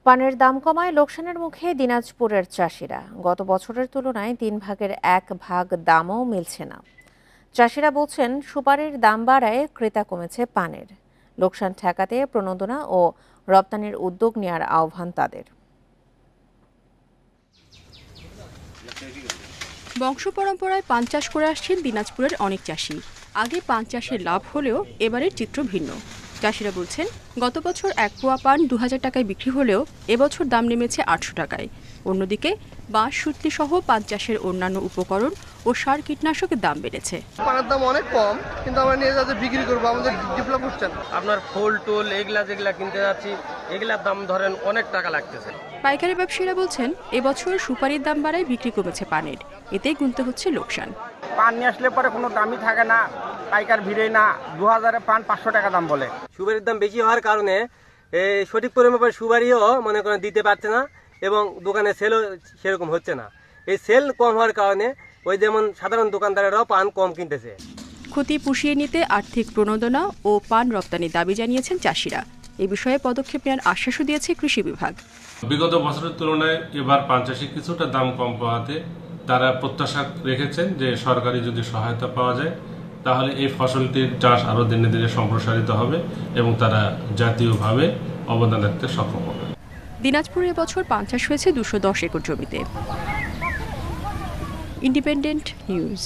পানের দাম কমায় লোকসানের মুখে দিনাজপুরের চাষিরা। গত বছরের তুলনায় 3 ভাগের 1 ভাগ দামও মিলছে না। চাষিরা বলছেন সুপারির দাম বাড়ায় ক্রেতা কমেছে পানের। লোকসান ঠেকাতে প্রণোদনা ও রপ্তানির উদ্যোগ নেওয়ার আহ্বান তাদের। বংশ পরম্পরায় পান চাষ করে আসছেন দিনাজপুরের অনেক চাষি। আগে পান চাষের লাভ হলেও এবারের চিত্র ভিন্ন। চাষিরা বলছেন গত বছর 1 পোয়া পান 2000 টাকায় বিক্রি হলেও এবছর দাম নেমেছে 800 টাকায়। অন্যদিকে বাঁশ সুতলি সহ পান চাষের অন্যান্য উপকরণ ও সার কীটনাশকের দাম বেড়েছে। পানের দাম অনেক কম, কিন্তু আমরা নিয়ে যাচ্ছি বিক্রি করবো, আমাদের ডেভেলপ হচ্ছে না। আপনার ফুল টুল এগুলা যেগুলা কিনতে যাচ্ছি এগুলার দাম ধরেন অনেক টাকা লাগতেছে। পাইকারি ব্যবসায়ীরা বলছেন এবছর সুপারির দাম বাড়ায় বিক্রি কমেছে পানের, এতেই গুনতে হচ্ছে লোকসান। পান নিয়ে আসলে পরে কোনো দামই থাকে না, পাইকার ভিড়ে না। 2000-এ পান 500 টাকা দাম বলে। সুপারির দাম বেশি হওয়ার কারণে সঠিক পরিমাণে সুপারিও মনে করেন দিতে পারছে না এবং দোকানে সেলও সেরকম হচ্ছে না। এই সেল কম হওয়ার কারণে ওই যেমন সাধারণ দোকানদারেরাও পান কম কিনতেছে। ক্ষতি পুষিয়ে নিতে আর্থিক প্রণোদনা ও পান রপ্তানির দাবি জানিয়েছেন চাষিরা। এ বিষয়ে পদক্ষেপ নেওয়ার আশ্বাসও দিয়েছে কৃষি বিভাগ। বিগত বছরের তুলনায় এবার পান চাষে কিছুটা দাম কম পাওয়াতে তারা প্রত্যাশা রেখেছেন যে সরকারি যদি সহায়তা পাওয়া যায় তাহলে এই ফসলটির চাষ আরও দিনে দিনে সম্প্রসারিত হবে এবং তারা জাতীয়ভাবে অবদান রাখতে সক্ষম হবে। দিনাজপুরে এবছর পান চাষ হয়েছে 210 একর জমিতে। Independent news.